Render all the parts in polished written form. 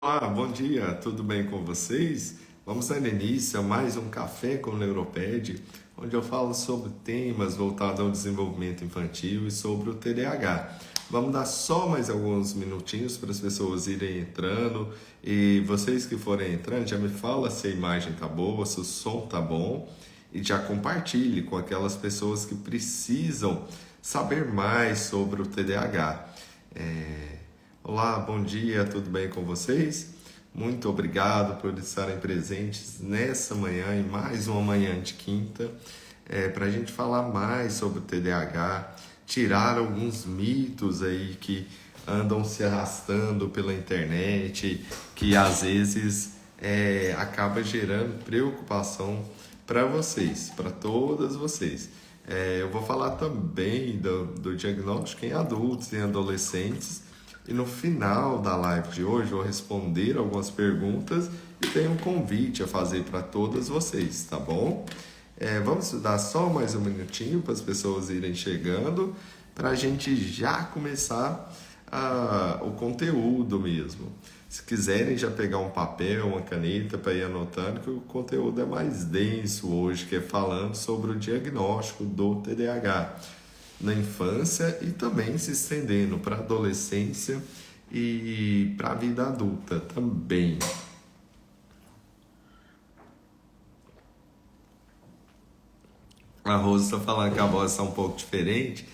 Olá, bom dia, tudo bem com vocês? Vamos dar início a mais um Café com o Neuroped, onde eu falo sobre temas voltados ao desenvolvimento infantil e sobre o TDAH. Vamos dar só mais alguns minutinhos para as pessoas irem entrando e vocês que forem entrando já me fala se a imagem tá boa, se o som tá bom e já compartilhe com aquelas pessoas que precisam saber mais sobre o TDAH. Olá, bom dia, tudo bem com vocês? Muito obrigado por estarem presentes nessa manhã e mais uma manhã de quinta, para a gente falar mais sobre o TDAH, tirar alguns mitos aí que andam se arrastando pela internet, que às vezes acaba gerando preocupação para vocês, para todas vocês. Eu vou falar também do diagnóstico em adultos e adolescentes. E no final da live de hoje eu vou responder algumas perguntas e tenho um convite a fazer para todas vocês, tá bom? Vamos dar só mais um minutinho para as pessoas irem chegando, para a gente já começar o conteúdo mesmo. Se quiserem já pegar um papel, uma caneta para ir anotando, que o conteúdo é mais denso hoje, que é falando sobre o diagnóstico do TDAH na infância e também se estendendo para a adolescência e para a vida adulta também. A Rosa está falando que a voz está um pouco diferente.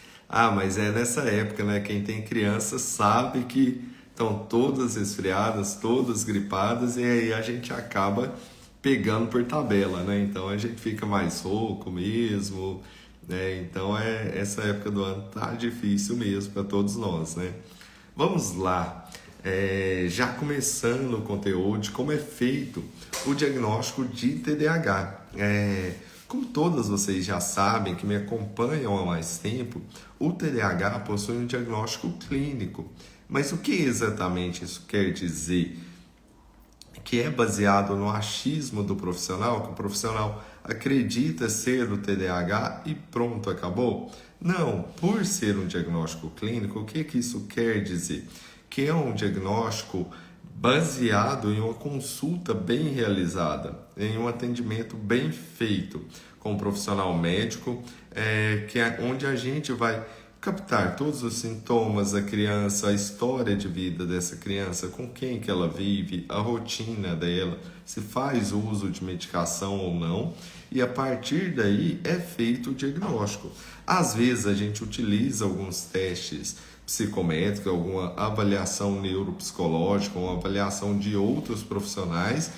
Mas é nessa época, né? Quem tem criança sabe que estão todas resfriadas, todas gripadas, e aí a gente acaba pegando por tabela, né? Então a gente fica mais rouco mesmo, né? Então essa época do ano tá difícil mesmo para todos nós, né? Vamos lá, já começando o conteúdo de como é feito o diagnóstico de TDAH. Como todas vocês já sabem, que me acompanham há mais tempo, o TDAH possui um diagnóstico clínico. Mas o que exatamente isso quer dizer? Que é baseado no achismo do profissional, que o profissional acredita ser o TDAH e pronto, acabou? Não, por ser um diagnóstico clínico, o que isso quer dizer? Que é um diagnóstico baseado em uma consulta bem realizada, em um atendimento bem feito com um profissional médico, onde a gente vai captar todos os sintomas da criança, a história de vida dessa criança, com quem que ela vive, a rotina dela, se faz uso de medicação ou não, e a partir daí é feito o diagnóstico. Às vezes a gente utiliza alguns testes psicométricos, alguma avaliação neuropsicológica, uma avaliação de outros profissionais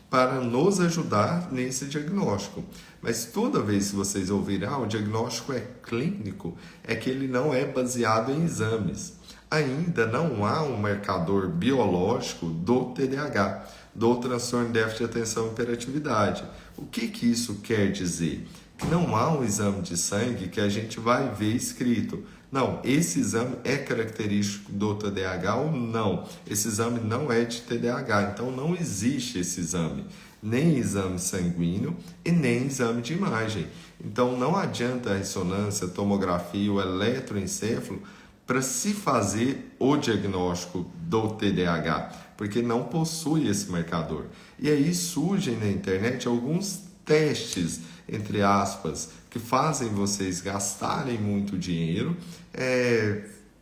para nos ajudar nesse diagnóstico. Mas toda vez que vocês ouvirem, o diagnóstico é clínico, é que ele não é baseado em exames. Ainda não há um marcador biológico do TDAH, do transtorno de déficit de atenção e hiperatividade. O que isso quer dizer? Que não há um exame de sangue que a gente vai ver escrito: não, esse exame é característico do TDAH ou não. Esse exame não é de TDAH, então não existe esse exame. Nem exame sanguíneo e nem exame de imagem. Então não adianta a ressonância, a tomografia, o eletroencefalo para se fazer o diagnóstico do TDAH, porque não possui esse marcador. E aí surgem na internet alguns testes, entre aspas, que fazem vocês gastarem muito dinheiro,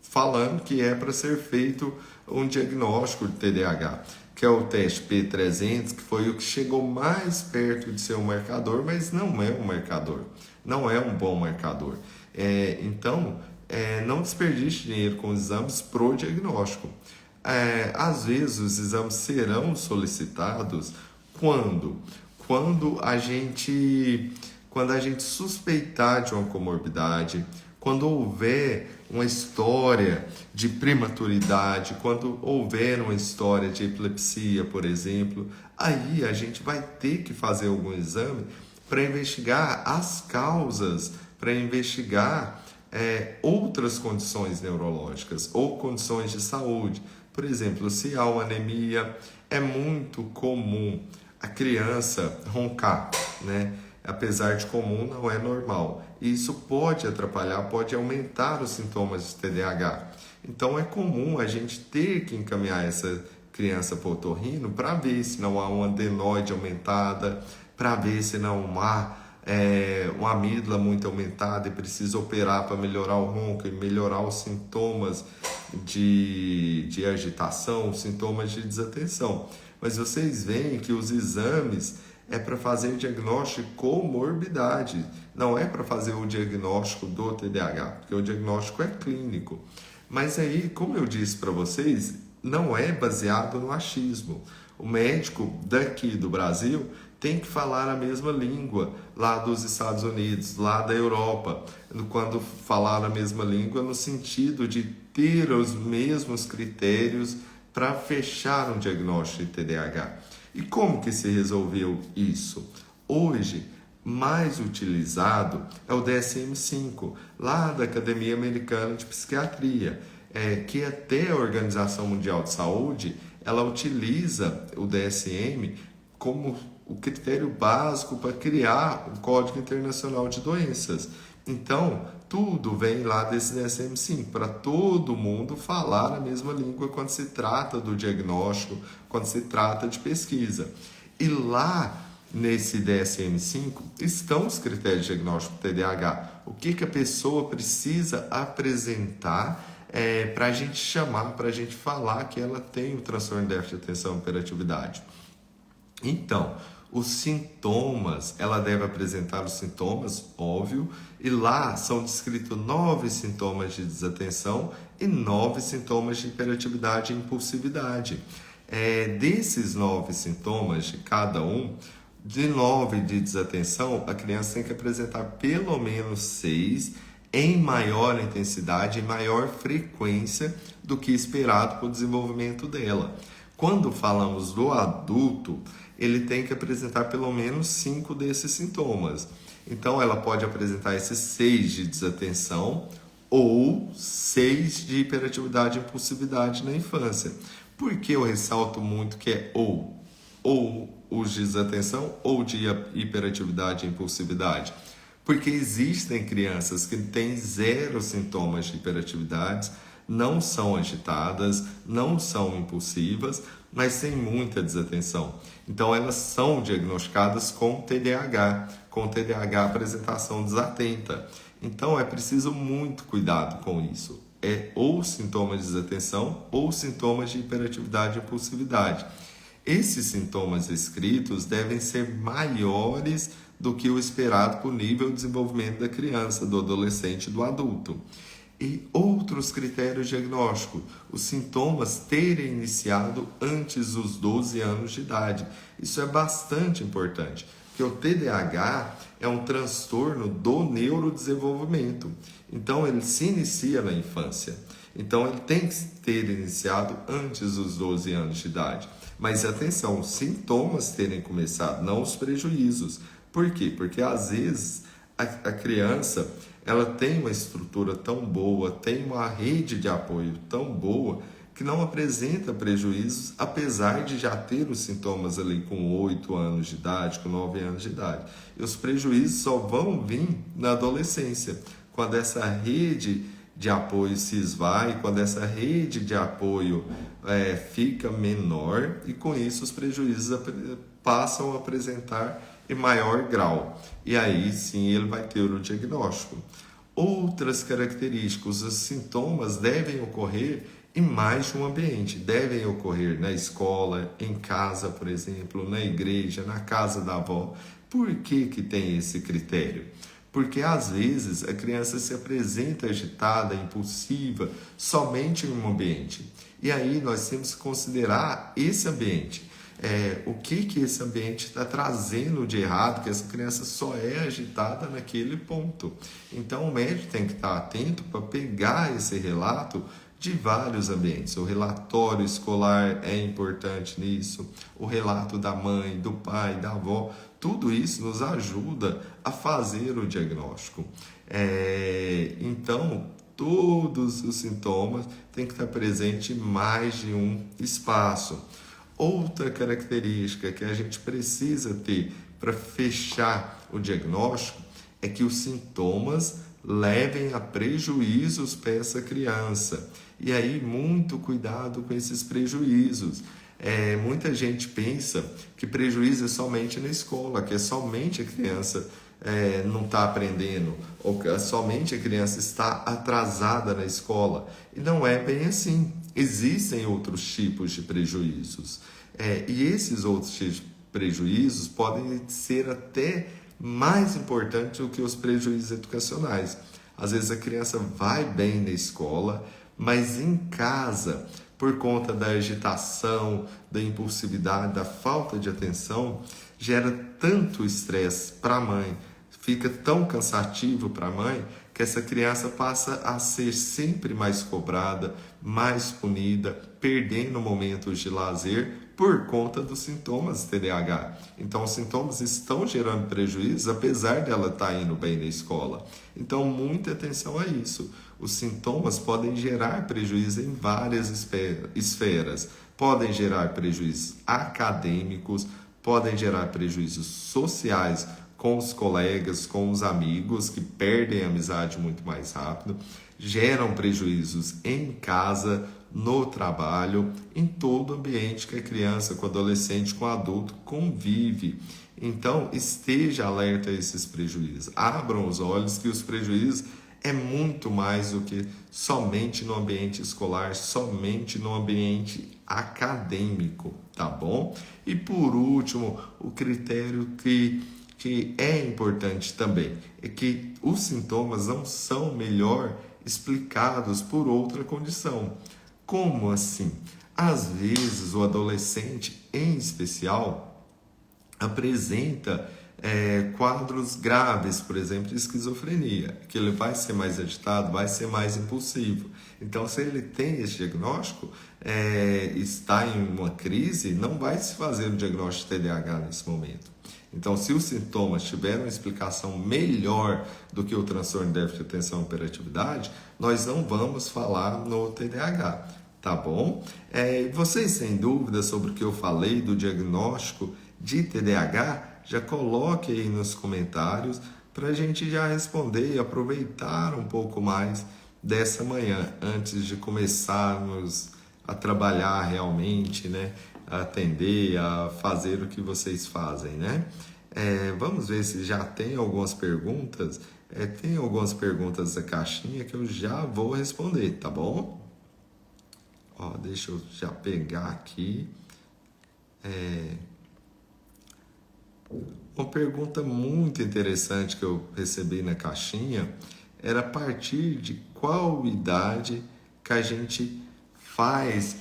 falando que é para ser feito um diagnóstico de TDAH, que é o teste P300, que foi o que chegou mais perto de ser um marcador, mas não é um marcador, não é um bom marcador. Então, não desperdice dinheiro com os exames pro diagnóstico. Às vezes os exames serão solicitados quando a gente suspeitar de uma comorbidade, quando houver uma história de prematuridade, quando houver uma história de epilepsia, por exemplo, aí a gente vai ter que fazer algum exame para investigar as causas, para investigar outras condições neurológicas ou condições de saúde. Por exemplo, se há uma anemia, é muito comum a criança roncar, né? Apesar de comum, não é normal. E isso pode atrapalhar, pode aumentar os sintomas de TDAH. Então é comum a gente ter que encaminhar essa criança para o otorrino para ver se não há uma adenoide aumentada, para ver se não há uma amígdala muito aumentada e precisa operar para melhorar o ronco e melhorar os sintomas de agitação, sintomas de desatenção. Mas vocês veem que os exames é para fazer diagnóstico de comorbidade, não é para fazer o diagnóstico do TDAH, porque o diagnóstico é clínico. Mas aí, como eu disse para vocês, não é baseado no achismo. O médico daqui do Brasil tem que falar a mesma língua lá dos Estados Unidos, lá da Europa, quando falar a mesma língua no sentido de ter os mesmos critérios para fechar um diagnóstico de TDAH. E como que se resolveu isso? Hoje, mais utilizado é o DSM-5, lá da Academia Americana de Psiquiatria, que até a Organização Mundial de Saúde, ela utiliza o DSM como o critério básico para criar o Código Internacional de Doenças. Então, tudo vem lá desse DSM-5, para todo mundo falar a mesma língua quando se trata do diagnóstico, quando se trata de pesquisa. E lá nesse DSM-5 estão os critérios de diagnóstico do TDAH. O que a pessoa precisa apresentar para a gente chamar, para a gente falar que ela tem o transtorno de déficit de atenção e hiperatividade. Então, os sintomas, ela deve apresentar os sintomas, óbvio, e lá são descritos 9 sintomas de desatenção e 9 sintomas de hiperatividade e impulsividade. Desses 9 sintomas de cada um, de 9 de desatenção, a criança tem que apresentar pelo menos 6 em maior intensidade e maior frequência do que esperado para o desenvolvimento dela. Quando falamos do adulto, ele tem que apresentar pelo menos 5 desses sintomas. Então, ela pode apresentar esses 6 de desatenção ou 6 de hiperatividade e impulsividade na infância. Por que eu ressalto muito que é ou os de desatenção ou de hiperatividade e impulsividade? Porque existem crianças que têm 0 sintomas de hiperatividade, não são agitadas, não são impulsivas, mas têm muita desatenção. Então, elas são diagnosticadas com TDAH apresentação desatenta. Então, é preciso muito cuidado com isso. É ou sintomas de desatenção ou sintomas de hiperatividade e impulsividade. Esses sintomas escritos devem ser maiores do que o esperado para o nível de desenvolvimento da criança, do adolescente e do adulto. E outros critérios diagnósticos, os sintomas terem iniciado antes dos 12 anos de idade. Isso é bastante importante, porque o TDAH é um transtorno do neurodesenvolvimento. Então, ele se inicia na infância. Então, ele tem que ter iniciado antes dos 12 anos de idade. Mas atenção, os sintomas terem começado, não os prejuízos. Por quê? Porque às vezes a criança ela tem uma estrutura tão boa, tem uma rede de apoio tão boa, que não apresenta prejuízos, apesar de já ter os sintomas ali com 8 anos de idade, com 9 anos de idade. E os prejuízos só vão vir na adolescência, quando essa rede de apoio se esvai, quando essa rede de apoio fica menor, e com isso os prejuízos passam a apresentar em maior grau. E aí sim ele vai ter o diagnóstico. Outras características, os sintomas devem ocorrer em mais de um ambiente, devem ocorrer na escola, em casa, por exemplo, na igreja, na casa da avó. Por que tem esse critério? Porque às vezes a criança se apresenta agitada, impulsiva, somente em um ambiente. E aí nós temos que considerar esse ambiente. O que esse ambiente está trazendo de errado, que essa criança só é agitada naquele ponto. Então o médico tem que estar atento para pegar esse relato de vários ambientes. O relatório escolar é importante nisso, o relato da mãe, do pai, da avó, tudo isso nos ajuda a fazer o diagnóstico. Então, todos os sintomas têm que estar presentes em mais de um espaço. Outra característica que a gente precisa ter para fechar o diagnóstico é que os sintomas levem a prejuízos para essa criança. E aí, muito cuidado com esses prejuízos. Muita gente pensa que prejuízo é somente na escola, que é somente a criança não está aprendendo, ou que somente a criança está atrasada na escola. E não é bem assim. Existem outros tipos de prejuízos. E esses outros tipos de prejuízos podem ser até mais importantes do que os prejuízos educacionais. Às vezes a criança vai bem na escola, mas em casa, por conta da agitação, da impulsividade, da falta de atenção, gera tanto estresse para a mãe, fica tão cansativo para a mãe, que essa criança passa a ser sempre mais cobrada, mais punida, perdendo momentos de lazer por conta dos sintomas TDAH. Então, os sintomas estão gerando prejuízo, apesar dela estar indo bem na escola. Então, muita atenção a isso. Os sintomas podem gerar prejuízo em várias esferas. Podem gerar prejuízos acadêmicos, podem gerar prejuízos sociais, com os colegas, com os amigos, que perdem a amizade muito mais rápido, geram prejuízos em casa, no trabalho, em todo o ambiente que a criança, com o adolescente, com o adulto convive. Então, esteja alerta a esses prejuízos. Abram os olhos que os prejuízos é muito mais do que somente no ambiente escolar, somente no ambiente acadêmico, tá bom? E por último, o critério que é importante também é que os sintomas não são melhor explicados por outra condição. Como assim? Às vezes o adolescente, em especial, apresenta quadros graves, por exemplo, de esquizofrenia, que ele vai ser mais agitado, vai ser mais impulsivo. Então, se ele tem esse diagnóstico, está em uma crise, não vai se fazer o diagnóstico de TDAH nesse momento. Então, se os sintomas tiverem uma explicação melhor do que o transtorno de déficit de atenção e hiperatividade, nós não vamos falar no TDAH, tá bom? Vocês têm dúvidas sobre o que eu falei do diagnóstico de TDAH? Já coloque aí nos comentários para a gente já responder e aproveitar um pouco mais dessa manhã, antes de começarmos a trabalhar realmente, né? A atender, a fazer o que vocês fazem, né? Vamos ver se já tem algumas perguntas. Tem algumas perguntas da caixinha que eu já vou responder, tá bom? Deixa eu já pegar aqui. Uma pergunta muito interessante que eu recebi na caixinha era a partir de qual idade que a gente faz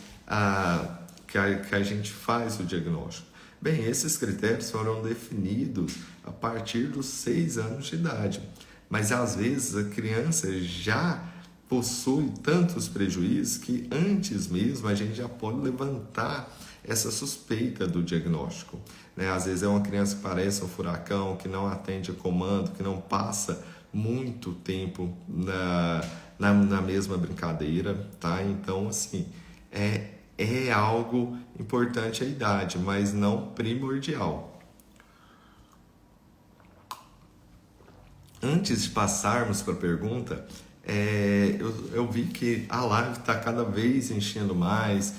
que a gente faz o diagnóstico. Bem, esses critérios foram definidos a partir dos 6 anos de idade, mas às vezes a criança já possui tantos prejuízos que antes mesmo a gente já pode levantar essa suspeita do diagnóstico, né? Às vezes é uma criança que parece um furacão, que não atende a comando, que não passa muito tempo na mesma brincadeira, tá? Então, assim, é algo importante a idade, mas não primordial. Antes de passarmos para a pergunta, eu vi que a live está cada vez enchendo mais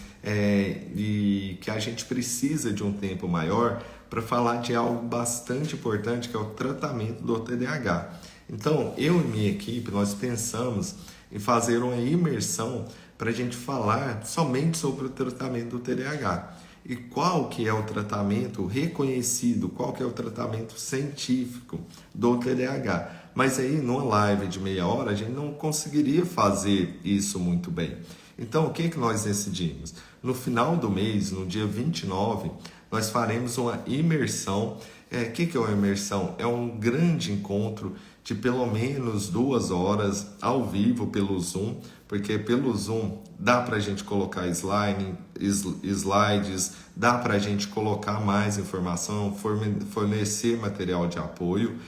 e que a gente precisa de um tempo maior para falar de algo bastante importante, que é o tratamento do TDAH. Então, eu e minha equipe, nós pensamos em fazer uma imersão para a gente falar somente sobre o tratamento do TDAH. E qual que é o tratamento reconhecido, qual que é o tratamento científico do TDAH. Mas aí, numa live de meia hora, a gente não conseguiria fazer isso muito bem. Então, o que nós decidimos? No final do mês, no dia 29, nós faremos uma imersão. O que é uma imersão? É um grande encontro de pelo menos 2 horas ao vivo pelo Zoom, porque pelo Zoom dá para a gente colocar slides, dá para a gente colocar mais informação, fornecer material de apoio,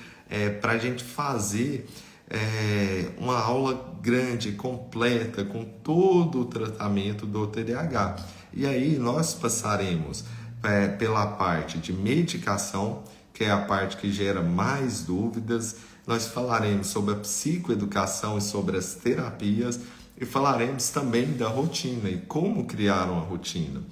para a gente fazer uma aula grande, completa, com todo o tratamento do TDAH. E aí nós passaremos pela parte de medicação, que é a parte que gera mais dúvidas. Nós falaremos sobre a psicoeducação e sobre as terapias, e falaremos também da rotina e como criar uma rotina.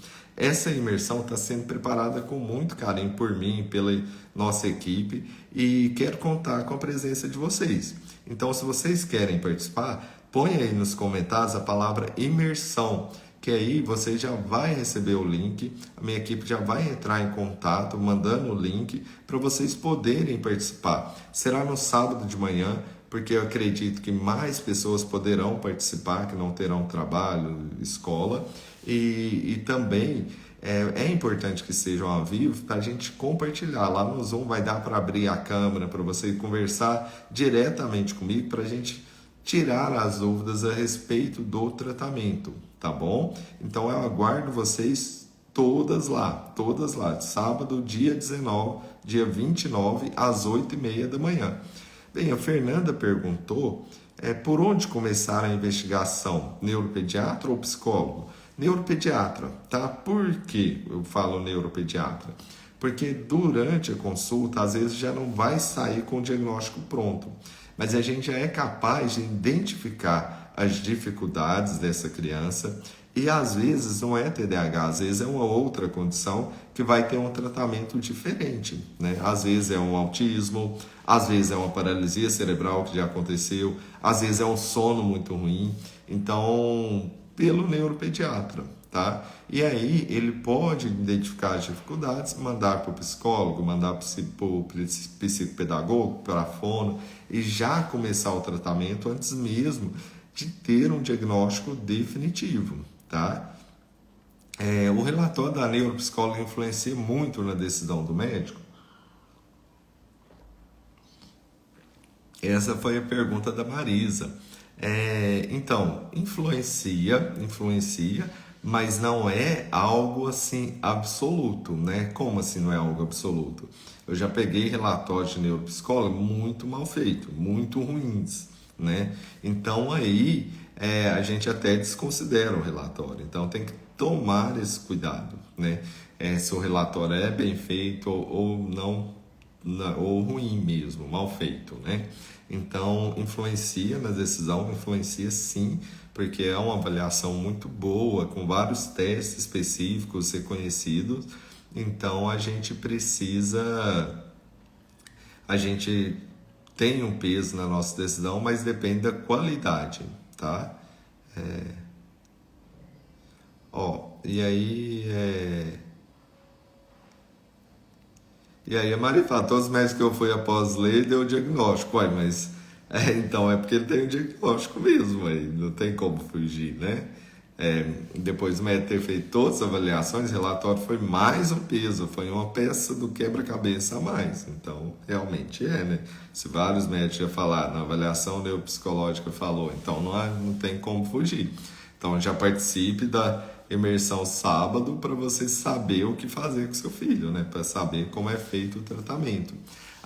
Essa imersão está sendo preparada com muito carinho por mim, pela nossa equipe, e quero contar com a presença de vocês. Então, se vocês querem participar, põe aí nos comentários a palavra imersão, que aí você já vai receber o link, a minha equipe já vai entrar em contato, mandando o link para vocês poderem participar. Será no sábado de manhã, porque eu acredito que mais pessoas poderão participar, que não terão trabalho, escola, e também é importante que sejam ao vivo para a gente compartilhar. Lá no Zoom vai dar para abrir a câmera, para você conversar diretamente comigo, para a gente tirar as dúvidas a respeito do tratamento, tá bom? Então eu aguardo vocês todas lá, sábado, dia 19, dia 29, às 8h30 da manhã. Bem, a Fernanda perguntou por onde começar a investigação, neuropediatra ou psicólogo? Neuropediatra, tá? Por que eu falo neuropediatra? Porque durante a consulta, às vezes já não vai sair com o diagnóstico pronto, mas a gente já é capaz de identificar as dificuldades dessa criança e às vezes não é TDAH, às vezes é uma outra condição que vai ter um tratamento diferente, né? Às vezes é um autismo, às vezes é uma paralisia cerebral que já aconteceu, às vezes é um sono muito ruim, então pelo neuropediatra, tá? E aí ele pode identificar as dificuldades, mandar para o psicólogo, mandar para o psicopedagogo, para a fono, e já começar o tratamento antes mesmo de ter um diagnóstico definitivo, tá? O relatório da neuropsicóloga influencia muito na decisão do médico? Essa foi a pergunta da Marisa. Então, influencia, mas não é algo assim absoluto, né? Como assim não é algo absoluto? Eu já peguei relatórios de neuropsicólogo muito mal feitos, muito ruins, né? Então aí a gente até desconsidera o relatório. Então tem que tomar esse cuidado, né? Se o relatório é bem feito ou não, ou ruim mesmo, mal feito, né? Então, influencia na decisão, influencia sim, porque é uma avaliação muito boa, com vários testes específicos reconhecidos. Então, a gente tem um peso na nossa decisão, mas depende da qualidade, tá? E aí a Mari fala, todos os médicos que eu fui após ler deu o diagnóstico. Uai, mas então é porque ele tem o diagnóstico mesmo, aí não tem como fugir, né? Depois do médico ter feito todas as avaliações, o relatório foi mais um peso, foi uma peça do quebra-cabeça a mais. Então, realmente né? Se vários médicos já falaram, na avaliação neuropsicológica falou, então não tem como fugir. Então, já participe da imersão sábado para você saber o que fazer com seu filho, né? Para saber como é feito o tratamento.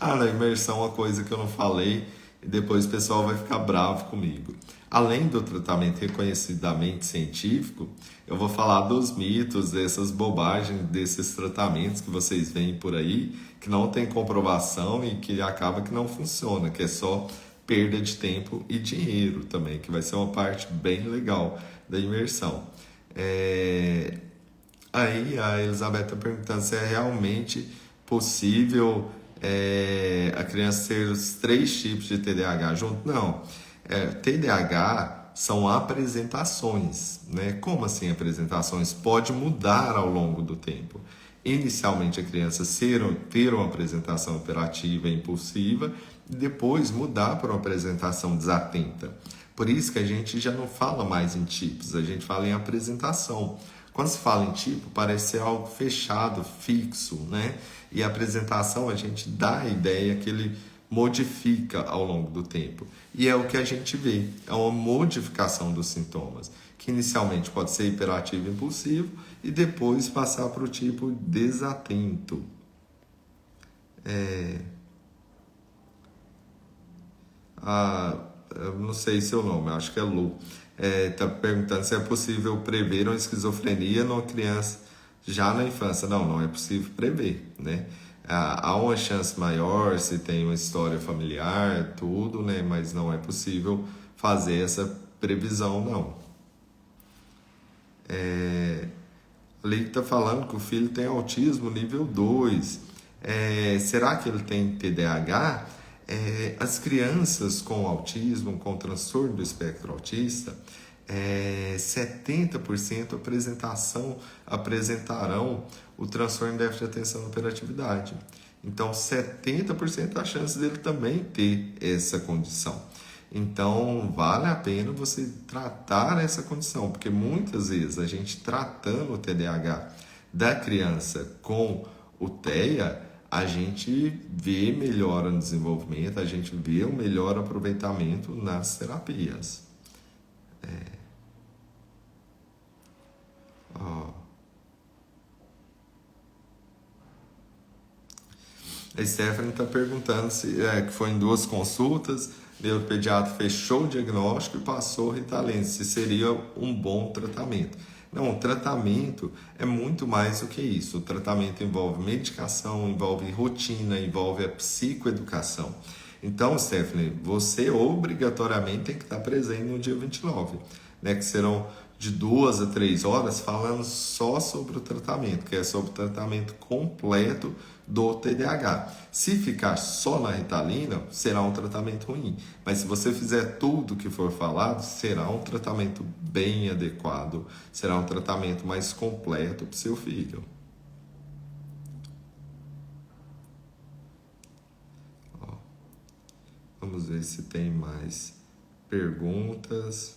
Na imersão, uma coisa que eu não falei e depois o pessoal vai ficar bravo comigo. Além do tratamento reconhecidamente científico, eu vou falar dos mitos, dessas bobagens, desses tratamentos que vocês veem por aí, que não tem comprovação e que acaba que não funciona, que é só perda de tempo e dinheiro também, que vai ser uma parte bem legal da imersão. Aí a Elizabeth está perguntando se é realmente possível a criança ter os 3 tipos de TDAH junto. Não, TDAH são apresentações, né? Como assim apresentações? Pode mudar ao longo do tempo. Inicialmente a criança ter uma apresentação hiperativa e impulsiva e depois mudar para uma apresentação desatenta. Por isso que a gente já não fala mais em tipos, a gente fala em apresentação. Quando se fala em tipo, parece ser algo fechado, fixo, né? E a apresentação a gente dá a ideia que ele modifica ao longo do tempo. E é o que a gente vê, é uma modificação dos sintomas, que inicialmente pode ser hiperativo e impulsivo e depois passar para o tipo desatento. Eu não sei seu nome, acho que é Lu. Está perguntando se é possível prever uma esquizofrenia numa criança já na infância. Não é possível prever, né? Há uma chance maior se tem uma história familiar, tudo, né? Mas não é possível fazer essa previsão, não. Ali está falando que o filho tem autismo nível 2. Será que ele tem TDAH? As crianças com autismo, com transtorno do espectro autista, 70% apresentarão o transtorno de déficit de atenção e hiperatividade. Então, 70% da chance dele também ter essa condição. Então, vale a pena você tratar essa condição, porque muitas vezes a gente tratando o TDAH da criança com o TEA, a gente vê melhora no desenvolvimento, a gente vê um melhor aproveitamento nas terapias. A Stephanie está perguntando se que foi em 2 consultas, o pediatra fechou o diagnóstico e passou o Ritalin, se seria um bom tratamento. Não, o tratamento é muito mais do que isso. O tratamento envolve medicação, envolve rotina, envolve a psicoeducação. Então, Stephanie, você obrigatoriamente tem que estar presente no dia 29, né? Que serão de 2 a 3 horas falando só sobre o tratamento, que é sobre o tratamento completo do TDAH. Se ficar só na Ritalina, será um tratamento ruim. Mas se você fizer tudo que for falado, será um tratamento bem adequado, será um tratamento mais completo para o seu filho. Vamos ver se tem mais perguntas.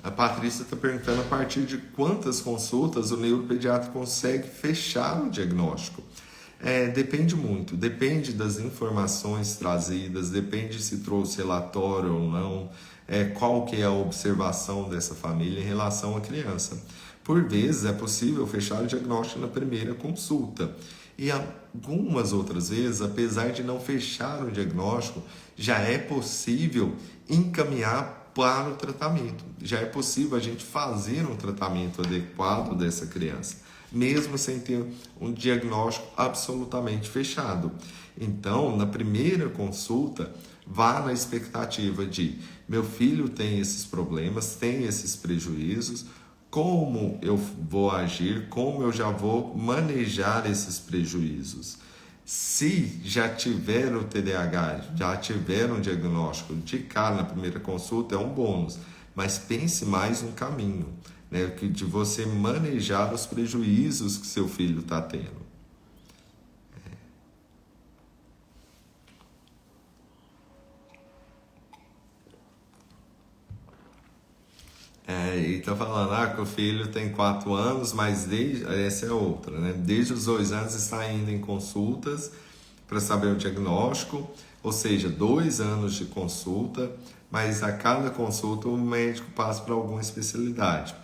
A Patrícia está perguntando a partir de quantas consultas o neuropediatra consegue fechar o diagnóstico. Depende muito, depende das informações trazidas, depende se trouxe relatório ou não, qual que é a observação dessa família em relação à criança. Por vezes é possível fechar o diagnóstico na primeira consulta. E algumas outras vezes, apesar de não fechar o diagnóstico, já é possível encaminhar para o tratamento. Já é possível a gente fazer um tratamento adequado dessa criança, mesmo sem ter um diagnóstico absolutamente fechado. Então, na primeira consulta, vá na expectativa de: meu filho tem esses problemas, tem esses prejuízos, como eu vou agir, como eu já vou manejar esses prejuízos. Se já tiver o TDAH, já tiver um diagnóstico de cara na primeira consulta, é um bônus, mas pense mais no caminho, né, de você manejar os prejuízos que seu filho está tendo. E tá falando que o filho tem 4 anos, mas essa é outra, né? Desde os 2 anos está indo em consultas para saber o diagnóstico, ou seja, 2 anos de consulta, mas a cada consulta o médico passa para alguma especialidade.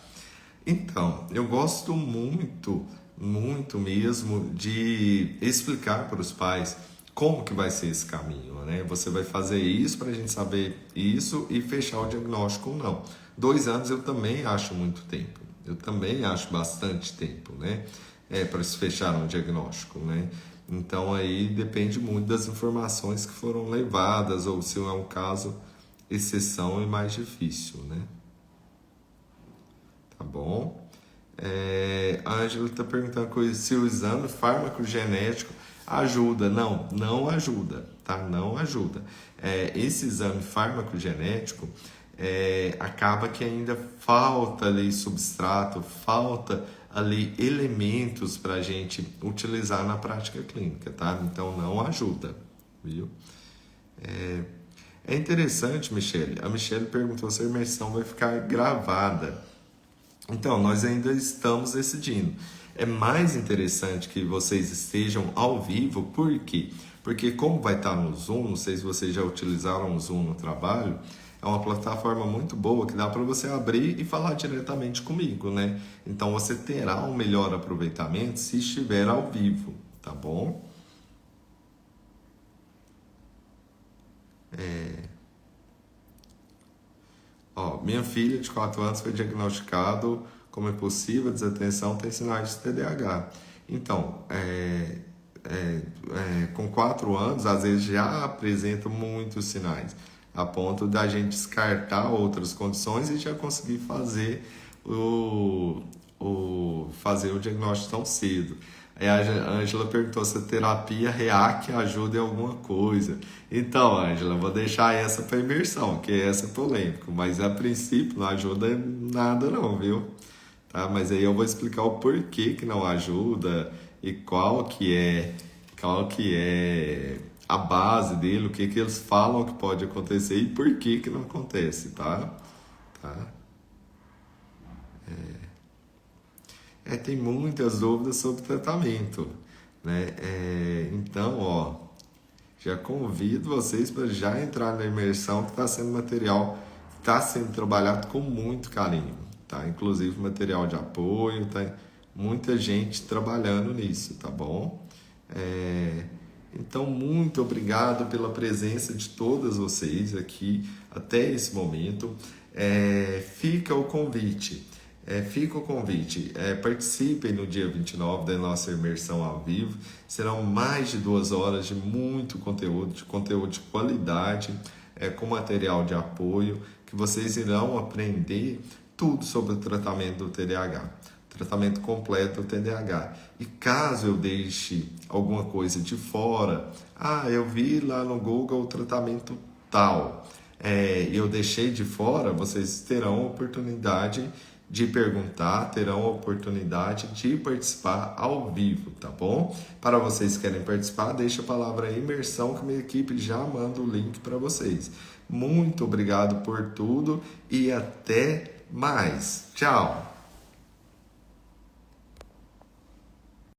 Então, eu gosto muito, muito mesmo de explicar para os pais como que vai ser esse caminho, né? Você vai fazer isso para a gente saber isso e fechar o diagnóstico ou não. 2 anos eu também acho muito tempo. Eu também acho bastante tempo, né? Para se fechar um diagnóstico, né? Então aí depende muito das informações que foram levadas ou se é um caso exceção e mais difícil, né? Tá bom? A Ângela está perguntando se o exame farmacogenético ajuda. Não, não ajuda, tá? Não ajuda. Esse exame farmacogenético acaba que ainda falta ali substrato, falta ali elementos para a gente utilizar na prática clínica, tá? Então não ajuda, viu? É interessante, Michele. A Michele perguntou se a imersão vai ficar gravada. Então, nós ainda estamos decidindo. É mais interessante que vocês estejam ao vivo, por quê? Porque como vai estar no Zoom, não sei se vocês já utilizaram o Zoom no trabalho, é uma plataforma muito boa que dá para você abrir e falar diretamente comigo, né? Então você terá um melhor aproveitamento se estiver ao vivo, tá bom? Minha filha de 4 anos foi diagnosticado como impulsiva, desatenção, tem sinais de TDAH. Então, com 4 anos, às vezes já apresenta muitos sinais. a ponto da gente descartar outras condições e já conseguir fazer o diagnóstico tão cedo. Aí a Ângela perguntou se a terapia REAC ajuda em alguma coisa. Então, Ângela, vou deixar essa para imersão, que essa é polêmica, mas a princípio não ajuda em nada não, viu? Tá? Mas aí eu vou explicar o porquê que não ajuda e qual que é a base dele, o que que eles falam que pode acontecer e por que que não acontece, tá? Tá? Tem muitas dúvidas sobre tratamento, né? Então, ó, já convido vocês para já entrar na imersão, que está sendo material, está sendo trabalhado com muito carinho, tá? Inclusive material de apoio, tá? Muita gente trabalhando nisso, tá bom? Então, muito obrigado pela presença de todas vocês aqui até esse momento. Fica o convite. Participem no dia 29 da nossa imersão ao vivo. Serão mais de 2 horas de muito conteúdo, de qualidade, com material de apoio, que vocês irão aprender tudo sobre o tratamento do TDAH, tratamento completo do TDAH. E caso eu deixe alguma coisa de fora, eu vi lá no Google o tratamento tal, eu deixei de fora, vocês terão a oportunidade de perguntar, terão a oportunidade de participar ao vivo, tá bom? Para vocês que querem participar, deixa a palavra imersão que minha equipe já manda o link para vocês. Muito obrigado por tudo e até mais. Tchau!